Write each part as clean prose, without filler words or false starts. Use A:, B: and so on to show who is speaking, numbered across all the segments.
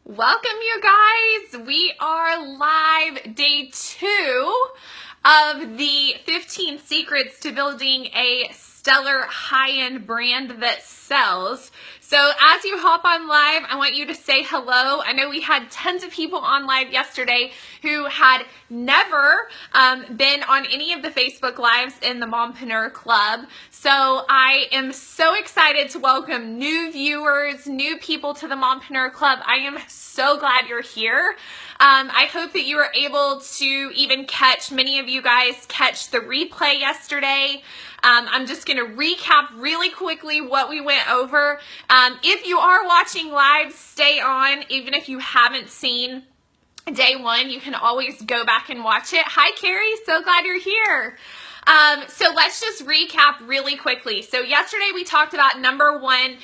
A: Welcome, you guys. We are live day 2 of the 15 secrets to building a stellar high-end brand that sells. So as you hop on live, I want you to say hello. I know we had tons of people on live yesterday who had never been on any of the Facebook Lives in the Mompreneur Club. So I am so excited to welcome new viewers, new people to the Mompreneur Club. I am so glad you're here. I hope that you were able to even catch, many of you guys catch the replay yesterday. I'm just going to recap really quickly what we went over. If you are watching live, stay on. Even if you haven't seen day 1, you can always go back and watch it. Hi, Carrie. So glad you're here. So let's just recap really quickly. So yesterday we talked about number 1,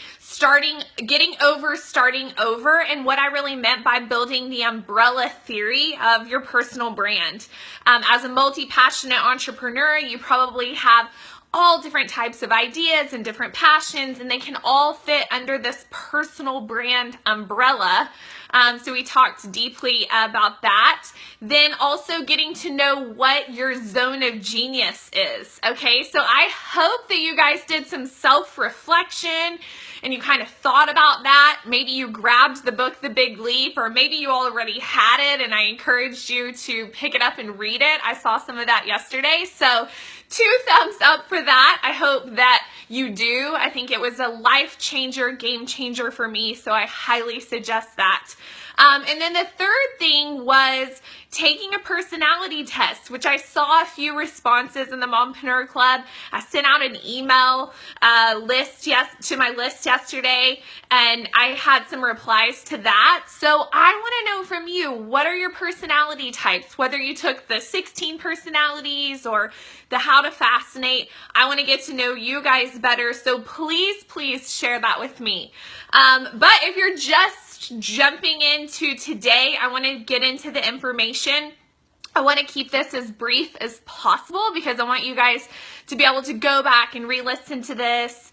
A: getting over starting over, and what I really meant by building the umbrella theory of your personal brand. As a multi-passionate entrepreneur, you probably have all different types of ideas and different passions, and they can all fit under this personal brand umbrella. So we talked deeply about that. Then also getting to know what your zone of genius is. Okay, so I hope that you guys did some self-reflection and you kind of thought about that. Maybe you grabbed the book, The Big Leap, or maybe you already had it and I encouraged you to pick it up and read it. I saw some of that yesterday. So 2 thumbs up for that. I hope that you do. I think it was a life changer, game changer for me, so I highly suggest that. And then the third thing was taking a personality test, which I saw a few responses in the Mompreneur Club. I sent out an email list to my list yesterday, and I had some replies to that. So I want to know from you, what are your personality types? Whether you took the 16 personalities or the How to Fascinate, I want to get to know you guys better. So please share that with me. But if you're just jumping into today, I want to get into the information. I want to keep this as brief as possible because I want you guys to be able to go back and re-listen to this,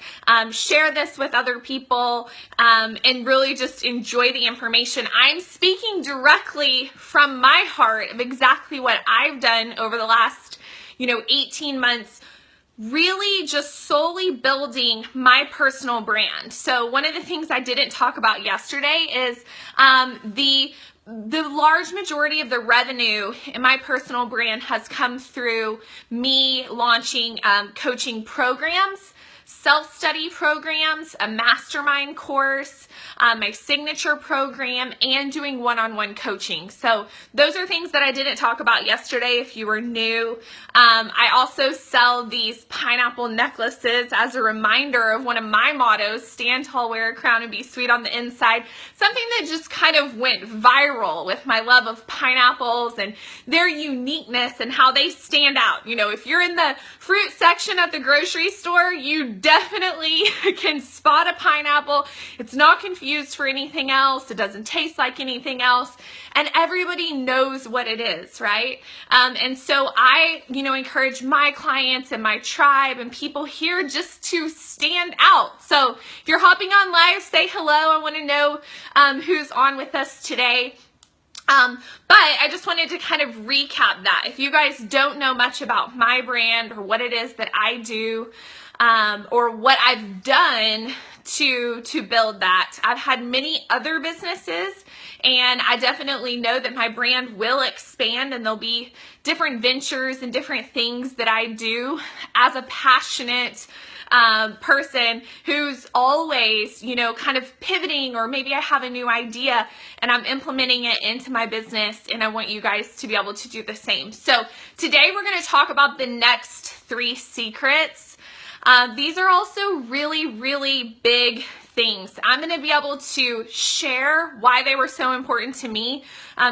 A: share this with other people, and really just enjoy the information. I'm speaking directly from my heart of exactly what I've done over the last 18 months, really just solely building my personal brand. So one of the things I didn't talk about yesterday is the large majority of the revenue in my personal brand has come through me launching coaching programs, self-study programs, a mastermind course, my signature program, and doing one-on-one coaching. So those are things that I didn't talk about yesterday if you were new. I also sell these pineapple necklaces as a reminder of one of my mottos, stand tall, wear a crown, and be sweet on the inside. Something that just kind of went viral with my love of pineapples and their uniqueness and how they stand out. If you're in the fruit section at the grocery store, you definitely can spot a pineapple. It's not confused for anything else. It doesn't taste like anything else. And everybody knows what it is, right? And so I, encourage my clients and my tribe and people here just to stand out. So if you're hopping on live, say hello. I want to know who's on with us today. But I just wanted to kind of recap that. If you guys don't know much about my brand or what it is that I do, or what I've done to build that, I've had many other businesses, and I definitely know that my brand will expand, and there'll be different ventures and different things that I do as a passionate person who's always, kind of pivoting, or maybe I have a new idea and I'm implementing it into my business, and I want you guys to be able to do the same. So today we're going to talk about the next 3 secrets. These are also really big things. I'm going to be able to share why they were so important to me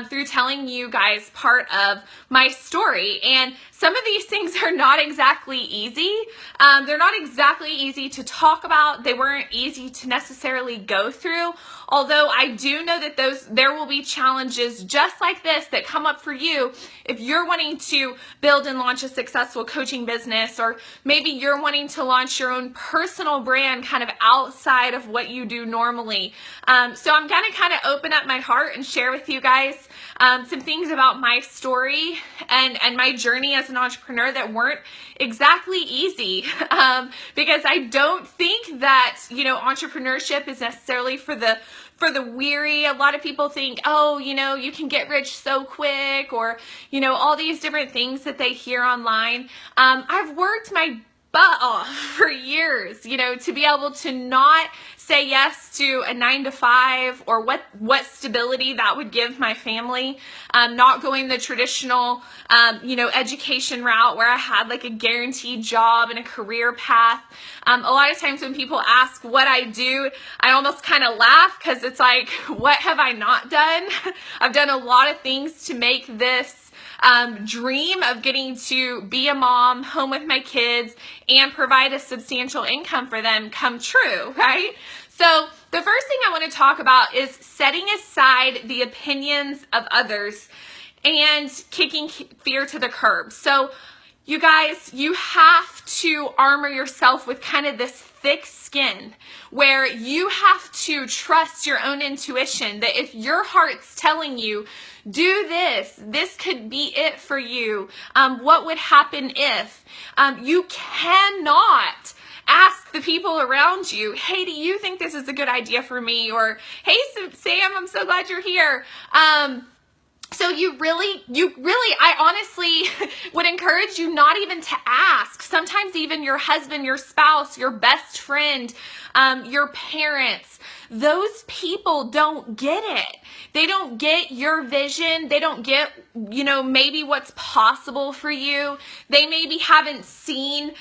A: through telling you guys part of my story. And some of these things are not exactly easy. They're not exactly easy to talk about. They weren't easy to necessarily go through. Although I do know that there will be challenges just like this that come up for you if you're wanting to build and launch a successful coaching business, or maybe you're wanting to launch your own personal brand kind of outside of what what you do normally. So I'm going to kind of open up my heart and share with you guys some things about my story and my journey as an entrepreneur that weren't exactly easy, because I don't think that, you know, entrepreneurship is necessarily for the weary. A lot of people think, oh, you know, you can get rich so quick, or, you know, all these different things that they hear online. I've worked my butt off for years, you know, to be able to not say yes to a 9-to-5 or what stability that would give my family, not going the traditional, you know, education route where I had like a guaranteed job and a career path. A lot of times when people ask what I do, I almost kind of laugh because it's like, what have I not done? I've done a lot of things to make this dream of getting to be a mom, home with my kids, and provide a substantial income for them come true, right? So the first thing I want to talk about is setting aside the opinions of others and kicking fear to the curb. So you guys, you have to armor yourself with kind of this thick skin where you have to trust your own intuition, that if your heart's telling you, do this could be it for you, what would happen if, you cannot ask the people around you, hey, do you think this is a good idea for me? Or, hey, Sam, I'm so glad you're here. So you really, I honestly would encourage you not even to ask. Sometimes even your husband, your spouse, your best friend, your parents, those people don't get it. They don't get your vision. They don't get, you know, maybe what's possible for you. They maybe haven't seen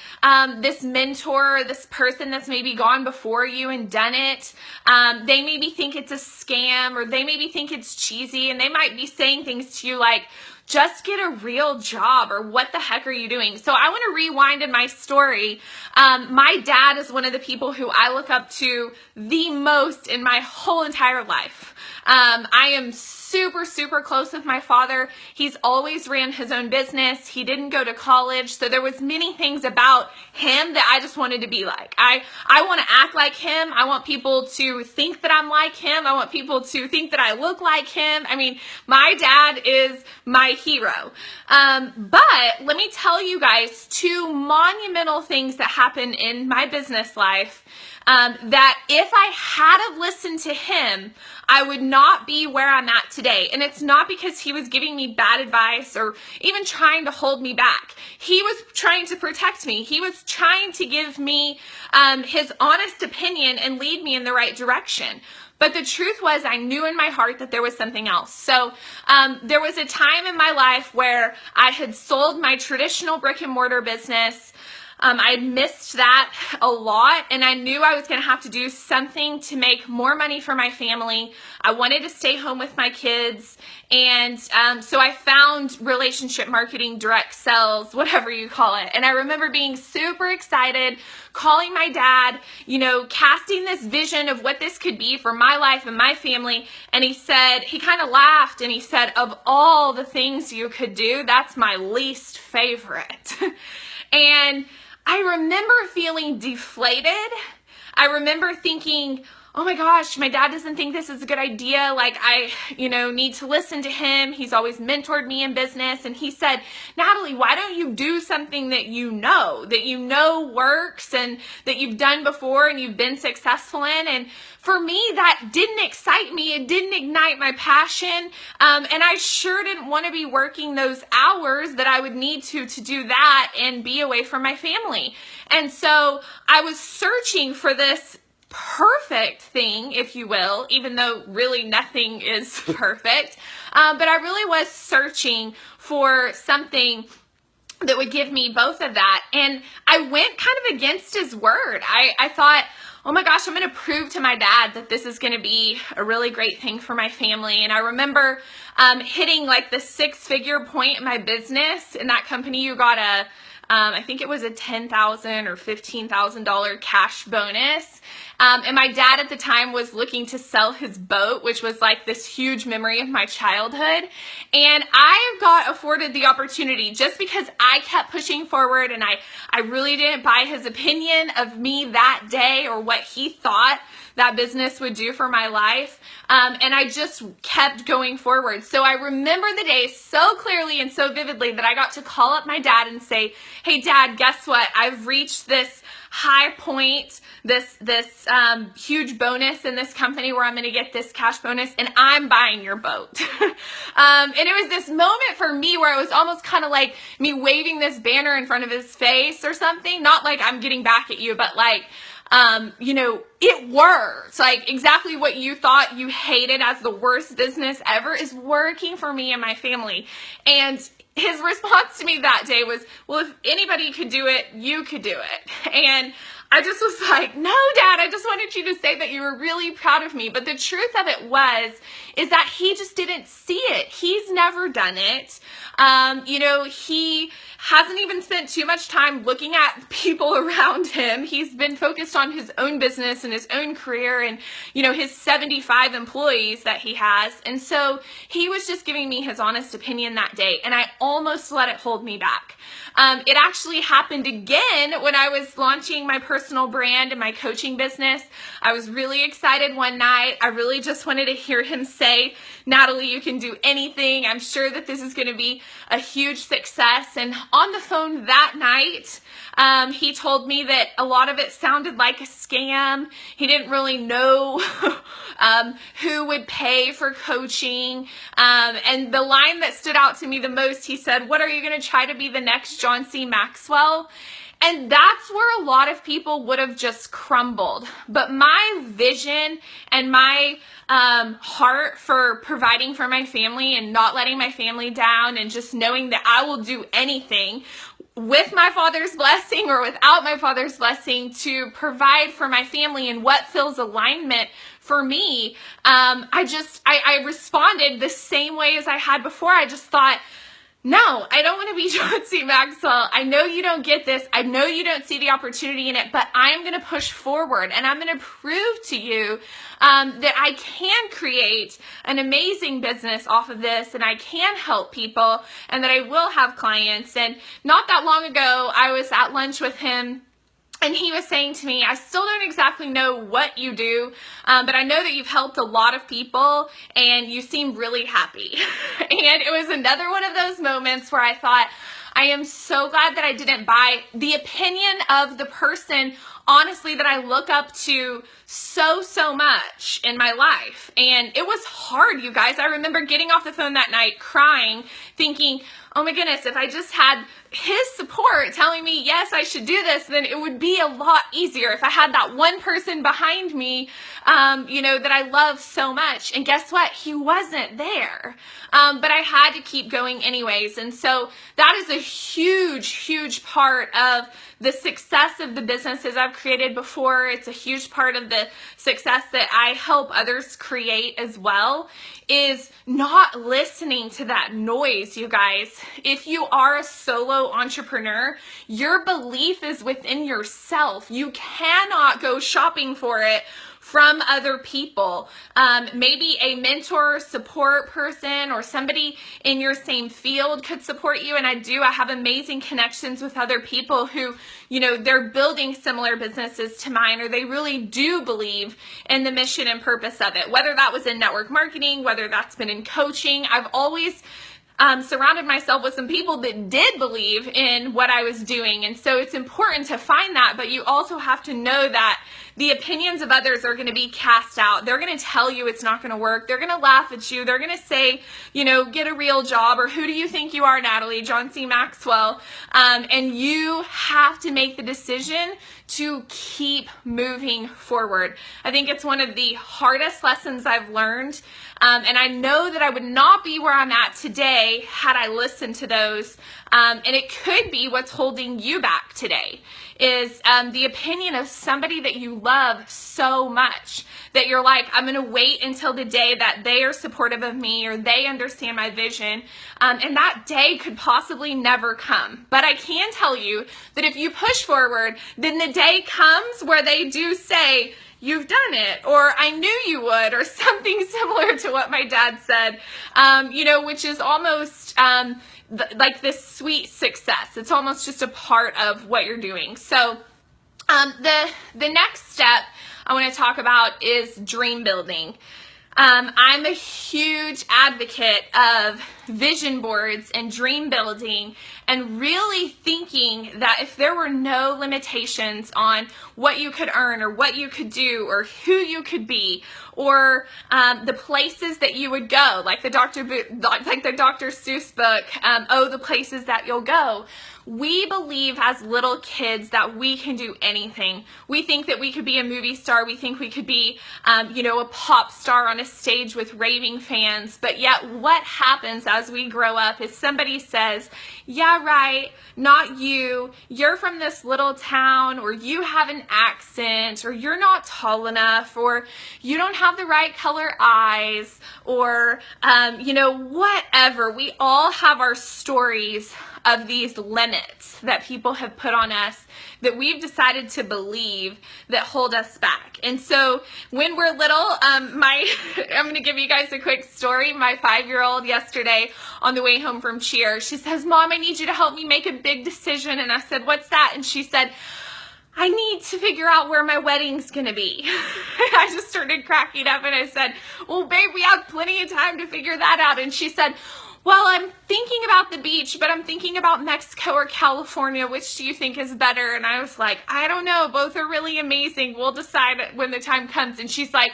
A: this mentor or this person that's maybe gone before you and done it. They maybe think it's a scam, or they maybe think it's cheesy, and they might be saying things to you like, just get a real job, or what the heck are you doing? So I want to rewind in my story. My dad is one of the people who I look up to the most in my whole entire life. I am super, super close with my father. He's always ran his own business. He didn't go to college. So there was many things about him that I just wanted to be like. I want to act like him. I want people to think that I'm like him. I want people to think that I look like him. I mean, my dad is my hero. But let me tell you guys two monumental things that happened in my business life, that if I had have listened to him, I would not be where I'm at today. And it's not because he was giving me bad advice or even trying to hold me back. He was trying to protect me. He was trying to give me his honest opinion and lead me in the right direction. But the truth was, I knew in my heart that there was something else. So there was a time in my life where I had sold my traditional brick and mortar business. I had missed that a lot, and I knew I was going to have to do something to make more money for my family. I wanted to stay home with my kids, and so I found relationship marketing, direct sales, whatever you call it. And I remember being super excited, calling my dad, you know, casting this vision of what this could be for my life and my family. And he said, he kind of laughed, and he said, of all the things you could do, that's my least favorite. And I remember feeling deflated. I remember thinking, oh my gosh, my dad doesn't think this is a good idea. Like, I, you know, need to listen to him. He's always mentored me in business. And he said, Natalie, why don't you do something that you know works and that you've done before and you've been successful in? And for me, that didn't excite me. It didn't ignite my passion. And I sure didn't want to be working those hours that I would need to do that and be away from my family. And so I was searching for this perfect thing, if you will, even though really nothing is perfect. But I really was searching for something that would give me both of that. And I went kind of against his word. I thought, oh my gosh, I'm going to prove to my dad that this is going to be a really great thing for my family. And I remember hitting like the 6-figure point in my business. In that company, you got I think it was a $10,000 or $15,000 cash bonus. And my dad at the time was looking to sell his boat, which was like this huge memory of my childhood. And I got afforded the opportunity just because I kept pushing forward, and I really didn't buy his opinion of me that day or what he thought that business would do for my life. And I just kept going forward. So I remember the day so clearly and so vividly that I got to call up my dad and say, hey Dad, guess what? I've reached this high point, this huge bonus in this company where I'm going to get this cash bonus, and I'm buying your boat. And it was this moment for me where it was almost kind of like me waving this banner in front of his face or something. Not like I'm getting back at you, but like, it works. Like exactly what you thought you hated as the worst business ever is working for me and my family. And his response to me that day was, well, if anybody could do it, you could do it. And I just was like, no, Dad, I just wanted you to say that you were really proud of me. But the truth of it is that he just didn't see it. He's never done it. He hasn't even spent too much time looking at people around him. He's been focused on his own business and his own career and, his 75 employees that he has. And so he was just giving me his honest opinion that day, and I almost let it hold me back. It actually happened again when I was launching my personal brand and my coaching business. I was really excited one night. I really just wanted to hear him say, Natalie, you can do anything. I'm sure that this is going to be a huge success. And on the phone that night, he told me that a lot of it sounded like a scam. He didn't really know who would pay for coaching. And the line that stood out to me the most, he said, what, are you going to try to be the next John C. Maxwell? And that's where a lot of people would have just crumbled. But my vision and my heart for providing for my family and not letting my family down and just knowing that I will do anything with my Father's blessing or without my Father's blessing to provide for my family and what fills alignment for me, I responded the same way as I had before. I just thought, no, I don't want to be John C. Maxwell. I know you don't get this. I know you don't see the opportunity in it, but I'm going to push forward and I'm going to prove to you that I can create an amazing business off of this and I can help people and that I will have clients. And not that long ago, I was at lunch with him. And he was saying to me, I still don't exactly know what you do, but I know that you've helped a lot of people and you seem really happy. And it was another one of those moments where I thought, I am so glad that I didn't buy the opinion of the person, honestly, that I look up to so much in my life. And it was hard, you guys. I remember getting off the phone that night crying, thinking, oh my goodness, if I just had his support telling me, yes, I should do this, then it would be a lot easier if I had that one person behind me, that I love so much. And guess what? He wasn't there. But I had to keep going anyways. And so that is a huge part of the success of the businesses I've created before. It's a huge part of the success that I help others create as well, is not listening to that noise, you guys. If you are a solo entrepreneur, your belief is within yourself. You cannot go shopping for it from other people. Maybe a mentor, support person, or somebody in your same field could support you. And I have amazing connections with other people who, they're building similar businesses to mine, or they really do believe in the mission and purpose of it. Whether that was in network marketing, whether that's been in coaching, I've always surrounded myself with some people that did believe in what I was doing. And so it's important to find that, but you also have to know that the opinions of others are going to be cast out. They're going to tell you it's not going to work. They're going to laugh at you. They're going to say, get a real job, or who do you think you are, Natalie, John C. Maxwell? And you have to make the decision to keep moving forward. I think it's one of the hardest lessons I've learned. And I know that I would not be where I'm at today had I listened to those. And it could be what's holding you back today is the opinion of somebody that you love so much that you're like, I'm going to wait until the day that they are supportive of me or they understand my vision. And that day could possibly never come. But I can tell you that if you push forward, then the day comes where they do say, you've done it, or I knew you would, or something similar to what my dad said, which is almost like this sweet success. It's almost just a part of what you're doing. So the next step I want to talk about is dream building. I'm a huge advocate of vision boards and dream building, and really thinking that if there were no limitations on what you could earn or what you could do or who you could be, or the places that you would go, like the Dr. Seuss book, the places that you'll go. We believe as little kids that we can do anything. We think that we could be a movie star. We think we could be, a pop star on a stage with raving fans. But yet what happens as we grow up is somebody says, yeah, right, not you. You're from this little town, or you have an accent, or you're not tall enough, or you don't have the right color eyes, or, whatever. We all have our stories of these limits that people have put on us that we've decided to believe that hold us back. And so when we're little, I'm going to give you guys a quick story. My 5-year-old yesterday on the way home from cheer, she says, Mom, I need you to help me make a big decision. And I said, what's that? And she said, I need to figure out where my wedding's going to be. I just started cracking up and I said, well, babe, we have plenty of time to figure that out. And she said, well, I'm thinking about the beach, but I'm thinking about Mexico or California. Which do you think is better? And I was like, I don't know. Both are really amazing. We'll decide when the time comes. And she's like,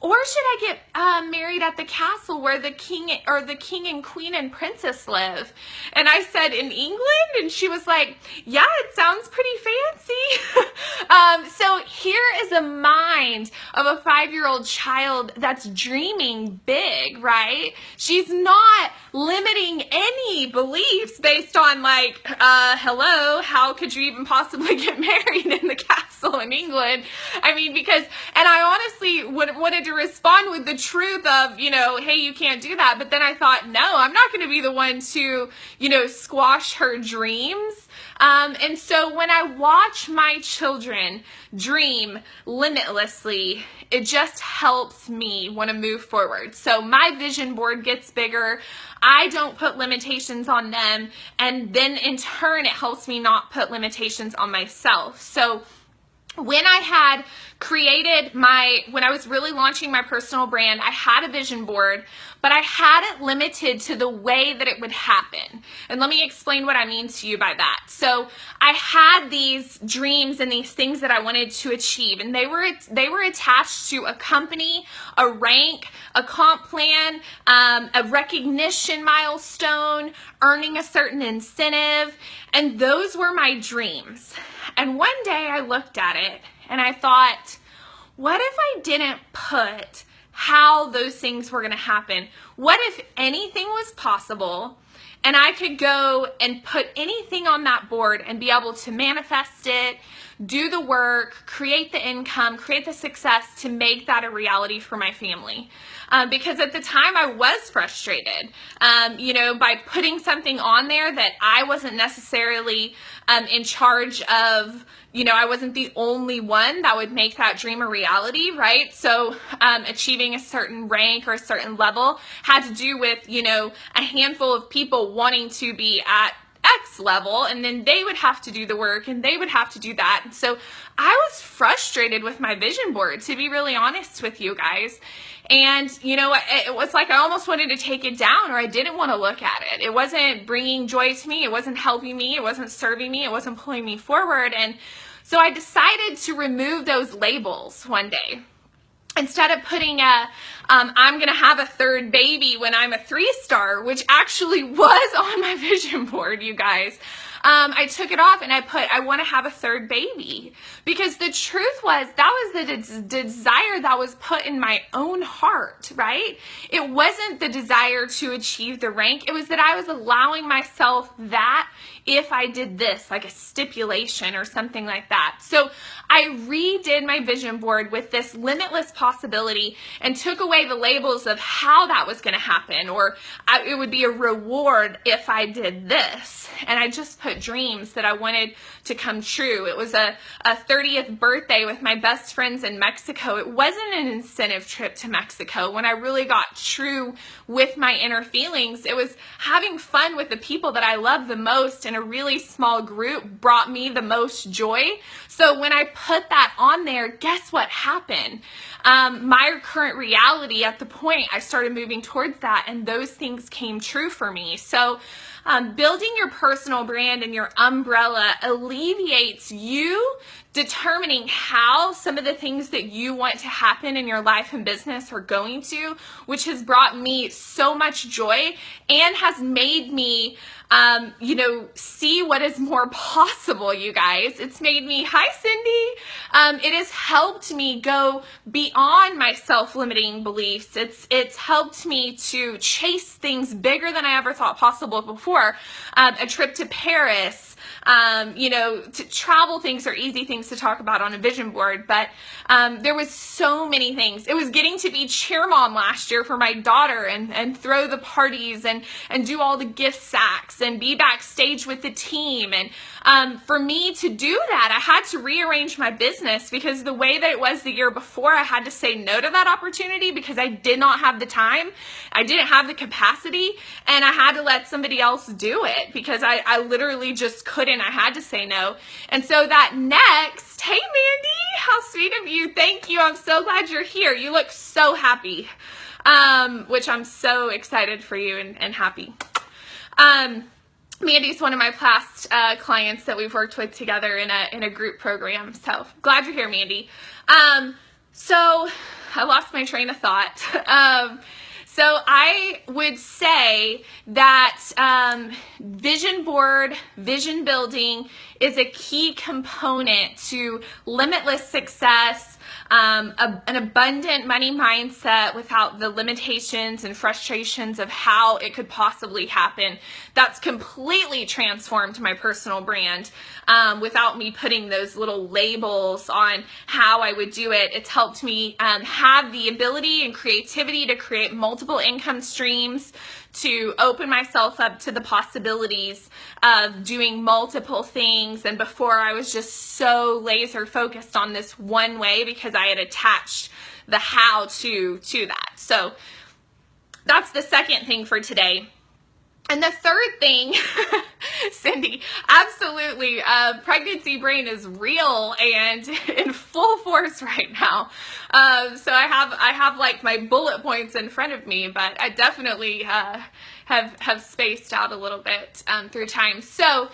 A: or should I get married at the castle where the king and queen and princess live? And I said, in England? And she was like, yeah, it sounds pretty fancy. So here is a mind of a 5-year-old child that's dreaming big, right? She's not limiting any beliefs based on like, hello, how could you even possibly get married in the castle in England? I mean, and I honestly wanted to respond with the truth of, hey, you can't do that. But then I thought, no, I'm not going to be the one to, squash her dreams. And so when I watch my children dream limitlessly, it just helps me want to move forward. So my vision board gets bigger. I don't put limitations on them. And then in turn, it helps me not put limitations on myself. So when I had when I was really launching my personal brand, I had a vision board, but I had it limited to the way that it would happen. And let me explain what I mean to you by that. So I had these dreams and these things that I wanted to achieve, and they were attached to a company, a rank, a comp plan, a recognition milestone, earning a certain incentive, and those were my dreams. And one day I looked at it and I thought, what if I didn't put how those things were going to happen? What if anything was possible and I could go and put anything on that board and be able to manifest it, do the work, create the income, create the success to make that a reality for my family? Because at the time I was frustrated, by putting something on there that I wasn't necessarily in charge of. I wasn't the only one that would make that dream a reality, right? So achieving a certain rank or a certain level had to do with, a handful of people wanting to be at X level, and then they would have to do the work and they would have to do that. And so I was frustrated with my vision board, to be really honest with you guys. And, it was like I almost wanted to take it down, or I didn't want to look at it. It wasn't bringing joy to me. It wasn't helping me. It wasn't serving me. It wasn't pulling me forward. And so I decided to remove those labels one day. Instead of putting I'm going to have a third baby when I'm a 3-star, which actually was on my vision board, you guys, I took it off and I put, I want to have a third baby. Because the truth was, that was the desire that was put in my own heart, right? It wasn't the desire to achieve the rank. It was that I was allowing myself that if I did this, like a stipulation or something like that. So I redid my vision board with this limitless possibility and took away the labels of how that was going to happen, or it would be a reward if I did this. And I just put childhood dreams that I wanted to come true. It was a 30th birthday with my best friends in Mexico. It wasn't an incentive trip to Mexico. When I really got true with my inner feelings, it was having fun with the people that I love the most in a really small group brought me the most joy. So when I put that on there, guess what happened? My current reality at the point I started moving towards that, and those things came true for me. So building your personal brand and your umbrella alleviates you determining how some of the things that you want to happen in your life and business are going to, which has brought me so much joy and has made me see what is more possible, you guys. It's made me, hi Cindy, it has helped me go beyond my self-limiting beliefs. It's helped me to chase things bigger than I ever thought possible before. A trip to Paris, to travel things are easy things to talk about on a vision board, but there was so many things. It was getting to be cheer mom last year for my daughter and throw the parties and do all the gift sacks and be backstage with the team. And for me to do that, I had to rearrange my business, because the way that it was the year before, I had to say no to that opportunity because I did not have the time. I didn't have the capacity, and I had to let somebody else do it because I literally just couldn't. I had to say no. And so that next, hey Mandy, how sweet of you. Thank you. I'm so glad you're here. You look so happy, which I'm so excited for you and happy. Mandy's one of my past clients that we've worked with together in a group program. So glad you're here, Mandy. So I lost my train of thought. So I would say that vision board, vision building is a key component to limitless success, an abundant money mindset without the limitations and frustrations of how it could possibly happen. That's completely transformed my personal brand without me putting those little labels on how I would do it. It's helped me have the ability and creativity to create multiple income streams, to open myself up to the possibilities of doing multiple things. And before, I was just so laser focused on this one way because I had attached the how to that. So that's the second thing for today. And the third thing, Cindy, absolutely, pregnancy brain is real and in full force right now. So I have like my bullet points in front of me, but I definitely have spaced out a little bit through time. So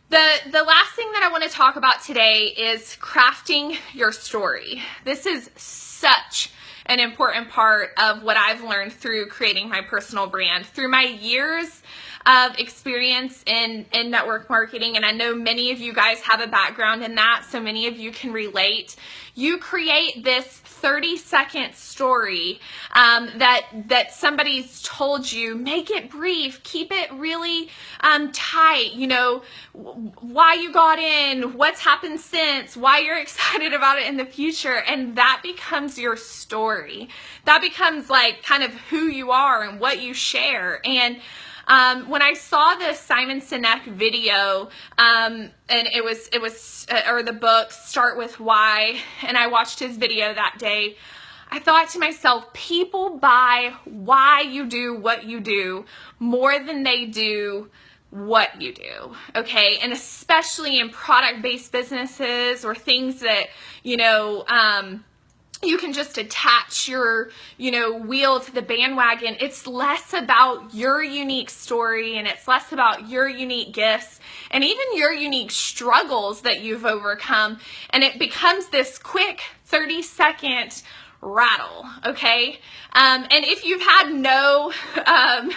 A: the last thing that I want to talk about today is crafting your story. This is such an important part of what I've learned through creating my personal brand, through my years of experience in network marketing. And I know many of you guys have a background in that, so many of you can relate. You create this 30-second story that somebody's told you. Make it brief, keep it really tight, why you got in, what's happened since, why you're excited about it in the future, and that becomes your story. That becomes like kind of who you are and what you share. And when I saw the Simon Sinek video, and it was the book Start With Why, and I watched his video that day, I thought to myself, people buy why you do what you do more than they do what you do, okay? And especially in product-based businesses or things that, you can just attach your, wheel to the bandwagon. It's less about your unique story, and it's less about your unique gifts and even your unique struggles that you've overcome. And it becomes this quick 30-second rattle, okay? And if you've had no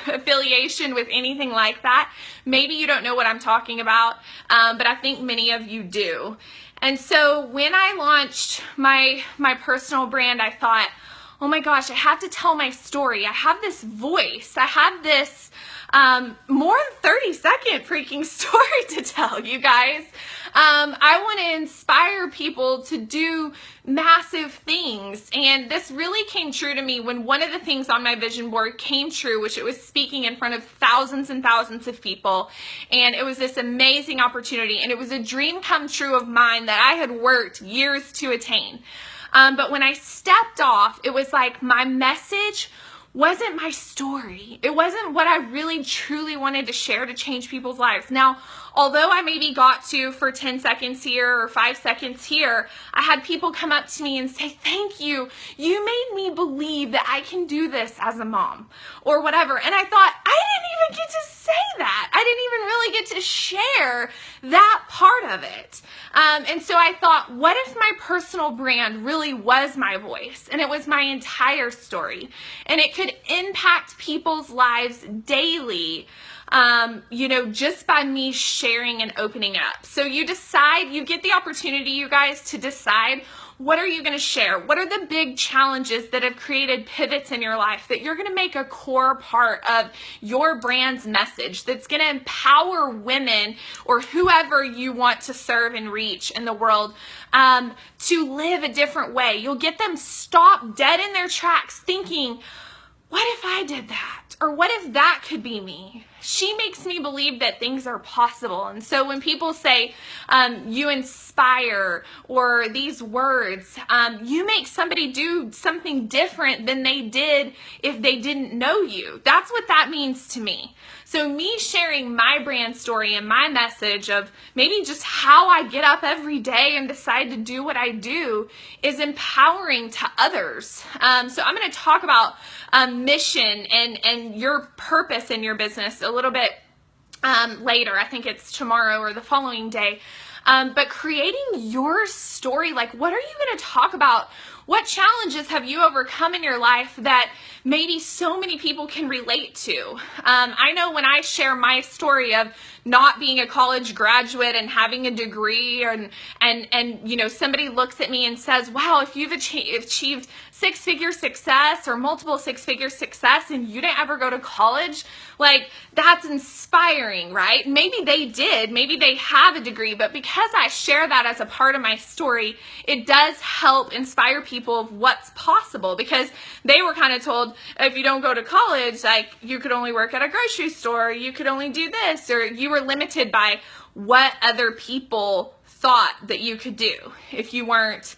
A: affiliation with anything like that, maybe you don't know what I'm talking about, but I think many of you do. And so when I launched my personal brand, I thought, oh my gosh, I have to tell my story. I have this voice. I have this more than 30-second freaking story to tell, you guys. I want to inspire people to do massive things. And this really came true to me when one of the things on my vision board came true, which it was speaking in front of thousands and thousands of people. And it was this amazing opportunity. And it was a dream come true of mine that I had worked years to attain. But when I stepped off, it was like my message wasn't my story. It wasn't what I really truly wanted to share to change people's lives. Now, although I maybe got to for 10 seconds here or 5 seconds here, I had people come up to me and say, thank you. You made me believe that I can do this as a mom or whatever. And I thought, I didn't even get to say that. I didn't even really get to share that part of it. And so I thought, what if my personal brand really was my voice and it was my entire story and it could impact people's lives daily, just by me sharing and opening up. So you decide, you get the opportunity, you guys, to decide, what are you going to share? What are the big challenges that have created pivots in your life that you're going to make a core part of your brand's message that's going to empower women or whoever you want to serve and reach in the world to live a different way? You'll get them stopped dead in their tracks thinking, what if I did that? Or what if that could be me? She makes me believe that things are possible. And so when people say, you inspire, or these words, you make somebody do something different than they did if they didn't know you. That's what that means to me. So me sharing my brand story and my message of maybe just how I get up every day and decide to do what I do is empowering to others. So I'm going to talk about mission and your purpose in your business a little bit later. I think it's tomorrow or the following day. But creating your story, like what are you going to talk about? What challenges have you overcome in your life that maybe so many people can relate to? I know when I share my story of not being a college graduate and having a degree and somebody looks at me and says, wow, if you've achieved six-figure success or multiple six-figure success and you didn't ever go to college, like that's inspiring, right? Maybe they did, maybe they have a degree, but because I share that as a part of my story, it does help inspire people of what's possible, because they were kind of told, if you don't go to college, like you could only work at a grocery store, you could only do this, or you were limited by what other people thought that you could do if you weren't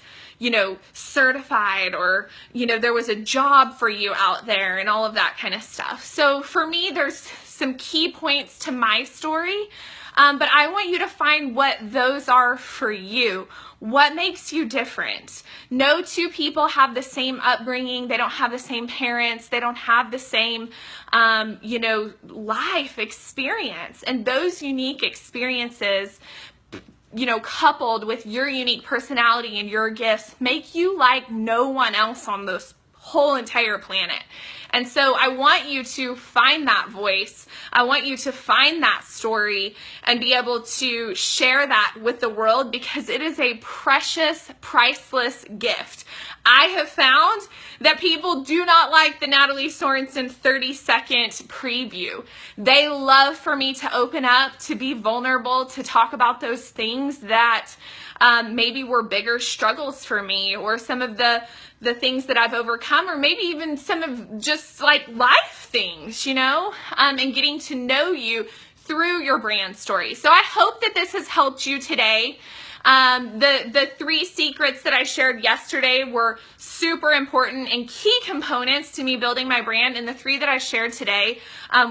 A: certified, or, there was a job for you out there and all of that kind of stuff. So for me, there's some key points to my story, but I want you to find what those are for you. What makes you different? No two people have the same upbringing. They don't have the same parents. They don't have the same, life experience. And those unique experiences, coupled with your unique personality and your gifts, make you like no one else on this whole entire planet. And so I want you to find that voice. I want you to find that story and be able to share that with the world, because it is a precious, priceless gift. I have found that people do not like the Natalie Sorensen 30-second preview. They love for me to open up, to be vulnerable, to talk about those things that maybe were bigger struggles for me, or some of the things that I've overcome, or maybe even some of just like life things, and getting to know you through your brand story. So I hope that this has helped you today. The 3 secrets that I shared yesterday were super important and key components to me building my brand, and the 3 that I shared today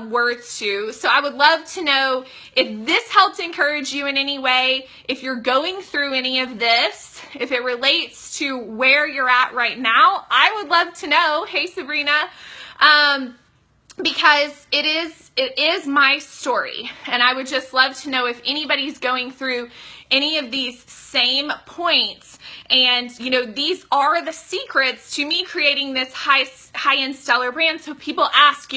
A: were 2. So I would love to know if this helped encourage you in any way, if you're going through any of this, if it relates to where you're at right now. I would love to know. Hey, Sabrina. Because it is my story, and I would just love to know if anybody's going through any of these same points. And these are the secrets to me creating this high-end stellar brand. So people ask,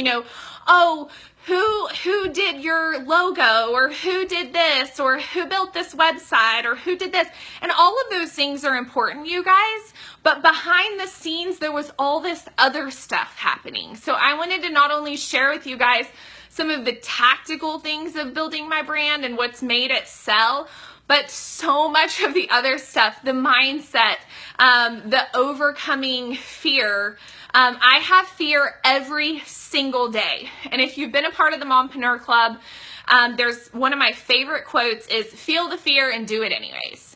A: oh, who did your logo, or who did this, or who built this website, or who did this? And all of those things are important, you guys, but behind the scenes, there was all this other stuff happening. So I wanted to not only share with you guys some of the tactical things of building my brand and what's made it sell. But so much of the other stuff, the mindset, the overcoming fear. I have fear every single day. And if you've been a part of the Mompreneur Club, there's one of my favorite quotes is, feel the fear and do it anyways.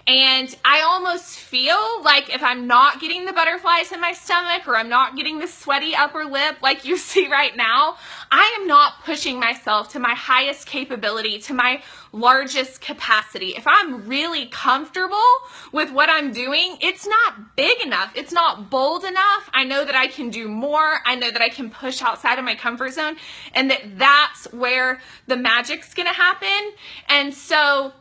A: And I almost feel like if I'm not getting the butterflies in my stomach or I'm not getting the sweaty upper lip like you see right now, I am not pushing myself to my highest capability, to my largest capacity. If I'm really comfortable with what I'm doing, it's not big enough. It's not bold enough. I know that I can do more. I know that I can push outside of my comfort zone, and that's where the magic's gonna happen. And so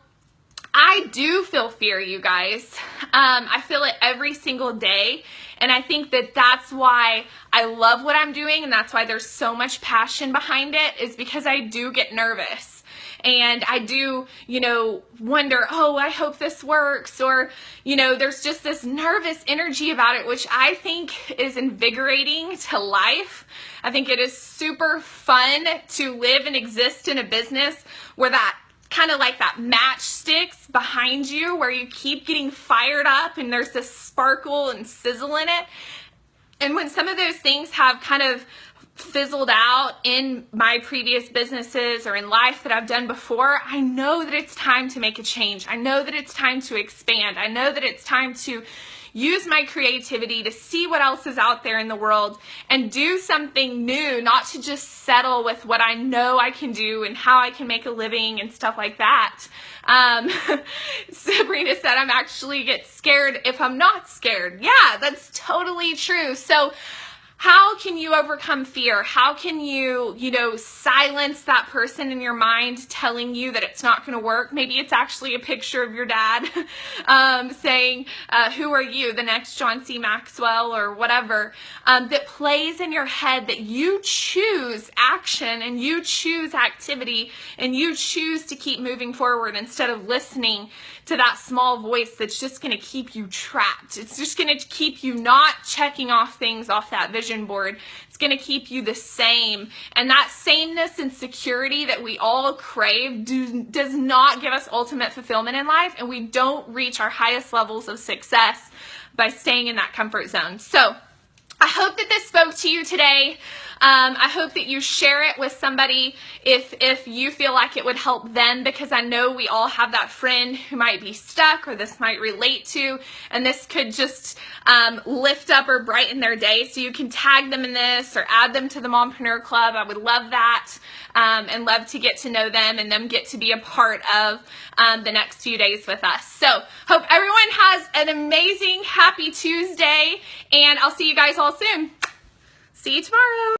A: I do feel fear, you guys. I feel it every single day. And I think that that's why I love what I'm doing, and that's why there's so much passion behind it, is because I do get nervous. And I do, wonder, oh, I hope this works. Or, there's just this nervous energy about it, which I think is invigorating to life. I think it is super fun to live and exist in a business where that kind of like that matchsticks behind you, where you keep getting fired up and there's this sparkle and sizzle in it. And when some of those things have kind of fizzled out in my previous businesses or in life that I've done before, I know that it's time to make a change. I know that it's time to expand. I know that it's time to use my creativity to see what else is out there in the world and do something new, not to just settle with what I know I can do and how I can make a living and stuff like that. Sabrina said, I'm actually get scared if I'm not scared. Yeah, that's totally true. So how can you overcome fear? How can you, silence that person in your mind telling you that it's not going to work? Maybe it's actually a picture of your dad saying, who are you, the next John C. Maxwell or whatever, that plays in your head, that you choose action and you choose activity and you choose to keep moving forward instead of listening to that small voice that's just going to keep you trapped. It's just going to keep you not checking off things off that vision board. It's going to keep you the same. And that sameness and security that we all crave does not give us ultimate fulfillment in life. And we don't reach our highest levels of success by staying in that comfort zone. So I hope that this spoke to you today. I hope that you share it with somebody if you feel like it would help them, because I know we all have that friend who might be stuck or this might relate to, and this could just lift up or brighten their day. So you can tag them in this or add them to the Mompreneur Club. I would love that, and love to get to know them and them get to be a part of the next few days with us. So hope everyone has an amazing, happy Tuesday, and I'll see you guys all soon. See you tomorrow.